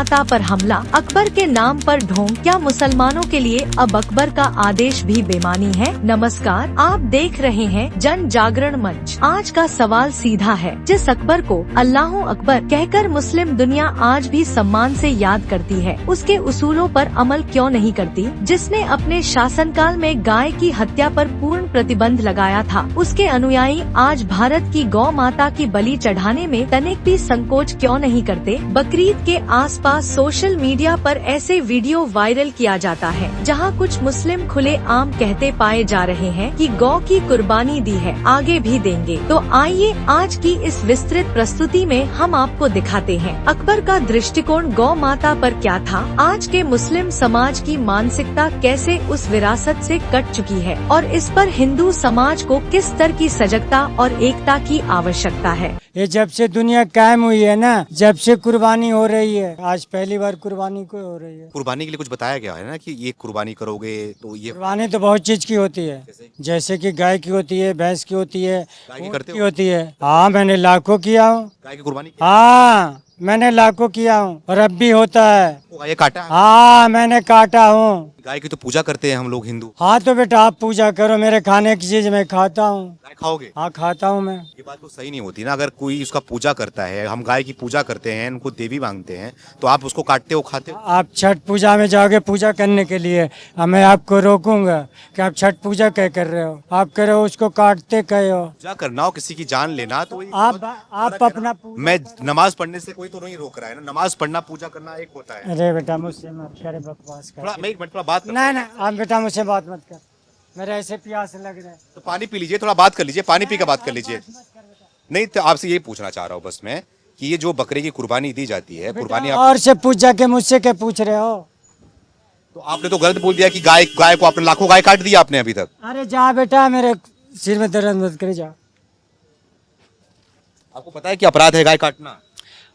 माता पर हमला, अकबर के नाम पर ढोंग, क्या मुसलमानों के लिए अब अकबर का आदेश भी बेमानी है? नमस्कार, आप देख रहे हैं जन जागरण मंच। आज का सवाल सीधा है, जिस अकबर को अल्लाहू अकबर कहकर मुस्लिम दुनिया आज भी सम्मान से याद करती है, उसके उसूलों पर अमल क्यों नहीं करती? जिसने अपने शासनकाल में गाय की हत्या पर पूर्ण प्रतिबंध लगाया था, उसके अनुयायी आज भारत की गौ माता की बलि चढ़ाने में तनिक भी संकोच क्यों नहीं करते? बकरीद के आसपास सोशल मीडिया पर ऐसे वीडियो वायरल किया जाता है जहां कुछ मुस्लिम खुले आम कहते पाए जा रहे हैं कि गौ की कुर्बानी दी है, आगे भी देंगे। तो आइए आज की इस विस्तृत प्रस्तुति में हम आपको दिखाते हैं अकबर का दृष्टिकोण गौ माता पर क्या था, आज के मुस्लिम समाज की मानसिकता कैसे उस विरासत से कट चुकी है और इस पर हिंदू समाज को किस स्तर की सजगता और एकता की आवश्यकता है। ये जब से दुनिया कायम हुई है ना, जब से कुर्बानी हो रही है, आज पहली बार कुर्बानी को हो रही है। कुर्बानी के लिए कुछ बताया गया है ना कि ये कुर्बानी करोगे तो ये कुर्बानी तो बहुत चीज की होती है, जैसे कि गाय की होती है, भैंस की होती है, गाय की ऊँट करते की हो? होती है। हाँ, मैंने लाखों किया हूँ। गाय की कुर्बानी हाँ, मैंने लाखों किया हूँ और अब भी होता है। ये काटा है? हाँ, मैंने काटा हूँ। गाय की तो पूजा करते हैं हम लोग हिंदू। हाँ तो बेटा आप पूजा करो, मेरे खाने की चीज मैं खाता हूँ। गाय खाओगे? हाँ खाता हूँ मैं। ये बात तो सही नहीं होती ना, अगर कोई उसका पूजा करता है, हम गाय की पूजा करते हैं, उनको देवी मांगते हैं, तो आप उसको काटते हो, खाते हो? आप छठ पूजा में जाओगे पूजा करने के लिए, मैं आपको रोकूंगा कि आप छठ पूजा क्या कर रहे हो? आप कह रहे हो उसको काटते कहे हो। पूजा करना हो, किसी की जान लेना, तो आप अपना मैं नमाज पढ़ने से कोई तो नहीं रोक रहा है ना, नमाज पढ़ना पूजा करना एक होता है। अरे बेटा मुझसे मत करे बकवास कर। थोड़ा मैं एक मिनट थोड़ा बात नहीं आप बेटा मुझसे बात मत कर, मेरे ऐसे प्यास लग रहा है। तो पानी पी लीजिए, थोड़ा बात कर लीजिए, पानी पी के बात कर लीजिए। नहीं तो आपसे यही पूछना चाह रहा हूँ बस मैं कि ये जो बकरे की कुर्बानी दी जाती है, कुर्बानी और से पूछ जाके मुझसे क्या पूछ रहे हो? तो आपने तो गलत बोल दिया कि गाय को आपने लाखों गाय काट दिया आपने अभी तक। अरे जा बेटा, मेरे सिर में दर्द मत करे, जा। आपको पता है कि अपराध है गाय काटना?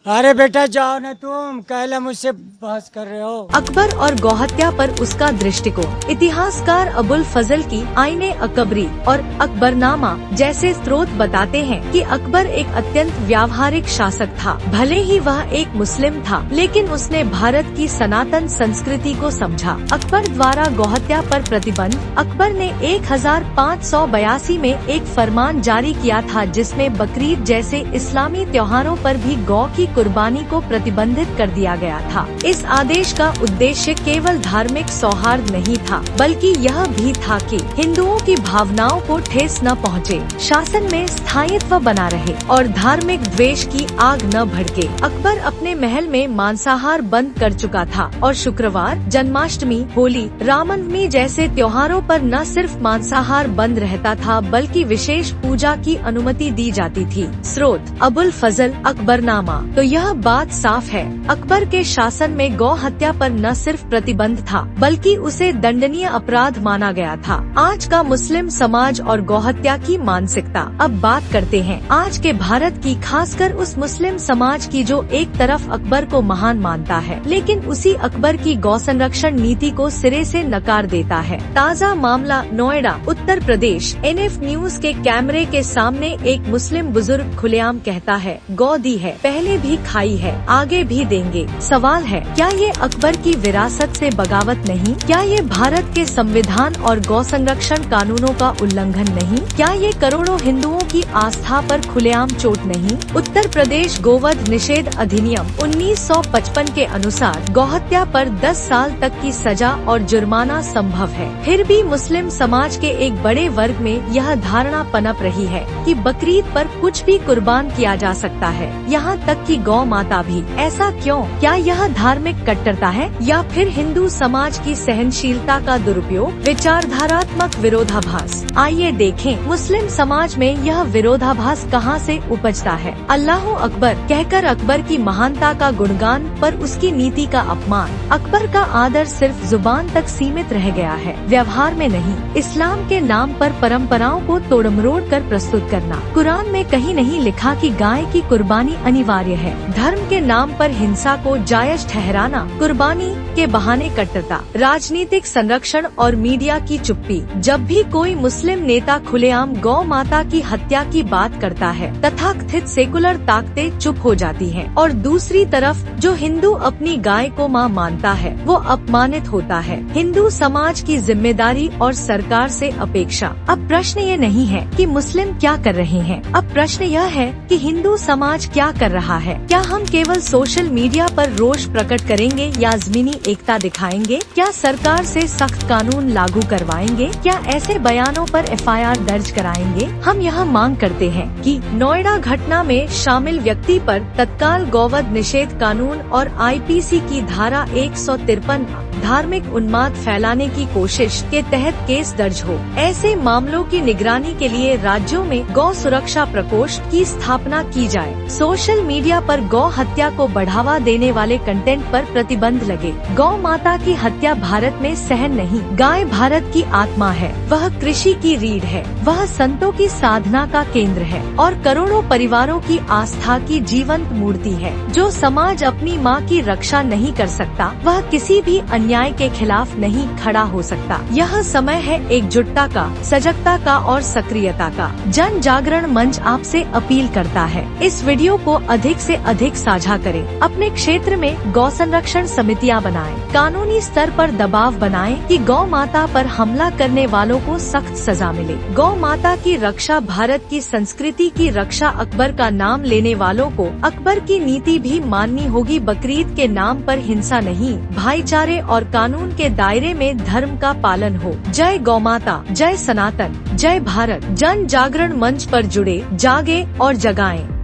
अरे बेटा जाओ ना, तुम कहला मुझसे बहस कर रहे हो। अकबर और गौहत्या पर उसका दृष्टिकोण। इतिहासकार अबुल फजल की आईने अकबरी और अकबरनामा जैसे स्रोत बताते हैं कि अकबर एक अत्यंत व्यावहारिक शासक था। भले ही वह एक मुस्लिम था, लेकिन उसने भारत की सनातन संस्कृति को समझा। अकबर द्वारा गौहत्या पर प्रतिबंध। अकबर ने 1582 में एक फरमान जारी किया था, जिसमें बकरीद जैसे इस्लामी त्योहारों पर भी गौ की कुर्बानी को प्रतिबंधित कर दिया गया था। इस आदेश का उद्देश्य केवल धार्मिक सौहार्द नहीं था, बल्कि यह भी था कि हिंदुओं की भावनाओं को ठेस न पहुंचे, शासन में स्थायित्व बना रहे और धार्मिक द्वेष की आग न भड़के। अकबर अपने महल में मांसाहार बंद कर चुका था और शुक्रवार, जन्माष्टमी, होली, रामनवमी जैसे त्योहारों पर न सिर्फ मांसाहार बंद रहता था, बल्कि विशेष पूजा की अनुमति दी जाती थी। स्रोत अबुल फजल, अकबरनामा। तो यह बात साफ है, अकबर के शासन में गौ हत्या पर न सिर्फ प्रतिबंध था, बल्कि उसे दंडनीय अपराध माना गया था। आज का मुस्लिम समाज और गौ हत्या की मानसिकता। अब बात करते हैं आज के भारत की, खासकर उस मुस्लिम समाज की जो एक तरफ अकबर को महान मानता है, लेकिन उसी अकबर की गौ संरक्षण नीति को सिरे से नकार देता है। ताज़ा मामला नोएडा, उत्तर प्रदेश। NF न्यूज के कैमरे के सामने एक मुस्लिम बुजुर्ग खुलेआम कहता है, गौ दी है, पहले भी खाई है, आगे भी देंगे। सवाल है, क्या ये अकबर की विरासत से बगावत नहीं? क्या ये भारत के संविधान और गौ संरक्षण कानूनों का उल्लंघन नहीं? क्या ये करोड़ों हिंदुओं की आस्था पर खुलेआम चोट नहीं? उत्तर प्रदेश गोवध निषेध अधिनियम 1955 के अनुसार गौहत्या पर 10 साल तक की सजा और जुर्माना संभव है। फिर भी मुस्लिम समाज के एक बड़े वर्ग में यह धारणा पनप रही है कि बकरीद पर कुछ भी कुर्बान किया जा सकता है, यहाँ तक कि गौ माता भी। ऐसा क्यों? क्या यह धार्मिक कट्टरता है या फिर हिंदू समाज की सहनशीलता का दुरुपयोग? विचारधारात्मक विरोधाभास। आइए देखें मुस्लिम समाज में यह विरोधाभास कहां से उपजता है। अल्लाहू अकबर कहकर अकबर की महानता का गुणगान पर उसकी नीति का अपमान। अकबर का आदर सिर्फ जुबान तक सीमित रह गया है, व्यवहार में नहीं। इस्लाम के नाम पर परंपराओं को तोड़मरोड़ कर प्रस्तुत करना। कुरान में कहीं नहीं लिखा कि गाय की कुर्बानी अनिवार्य है। है। धर्म के नाम पर हिंसा को जायज ठहराना, कुर्बानी के बहाने कट्टरता, राजनीतिक संरक्षण और मीडिया की चुप्पी। जब भी कोई मुस्लिम नेता खुलेआम गौ माता की हत्या की बात करता है, तथाकथित सेकुलर ताकतें चुप हो जाती हैं और दूसरी तरफ जो हिंदू अपनी गाय को मां मानता है वो अपमानित होता है। हिंदू समाज की जिम्मेदारी और सरकार से अपेक्षा। अब प्रश्न ये नहीं है कि मुस्लिम क्या कर रहे हैं, अब प्रश्न यह है कि हिंदू समाज क्या कर रहा है। क्या हम केवल सोशल मीडिया पर रोष प्रकट करेंगे या ज़मीनी एकता दिखाएंगे? क्या सरकार से सख्त कानून लागू करवाएंगे? क्या ऐसे बयानों पर FIR दर्ज कराएंगे? हम यहाँ मांग करते हैं कि नोएडा घटना में शामिल व्यक्ति पर तत्काल गौवध निषेध कानून और IPC की धारा 153 धार्मिक उन्माद फैलाने की कोशिश के तहत केस दर्ज हो। ऐसे मामलों की निगरानी के लिए राज्यों में गौ सुरक्षा प्रकोष्ठ की स्थापना की जाए। सोशल मीडिया पर गौ हत्या को बढ़ावा देने वाले कंटेंट पर प्रतिबंध लगे। गौ माता की हत्या भारत में सहन नहीं। गाय भारत की आत्मा है, वह कृषि की रीढ़ है, वह संतों की साधना का केंद्र है और करोड़ों परिवारों की आस्था की जीवंत मूर्ति है। जो समाज अपनी माँ की रक्षा नहीं कर सकता, वह किसी भी अन्याय के खिलाफ नहीं खड़ा हो सकता। यह समय है एकजुटता का, सजगता का और सक्रियता का। जन जागरण मंच आपसे अपील करता है, इस वीडियो को अधिक से अधिक साझा करें। अपने क्षेत्र में गौ संरक्षण समितियां बनाएं। कानूनी स्तर पर दबाव बनाएं कि गौ माता पर हमला करने वालों को सख्त सजा मिले। गौ माता की रक्षा भारत की संस्कृति की रक्षा। अकबर का नाम लेने वालों को अकबर की नीति भी माननी होगी। बकरीद के नाम पर हिंसा नहीं, भाईचारे और कानून के दायरे में धर्म का पालन हो। जय गौ माता, जय सनातन, जय भारत। जन जागरण मंच पर जुड़े, जागे और जगाएं।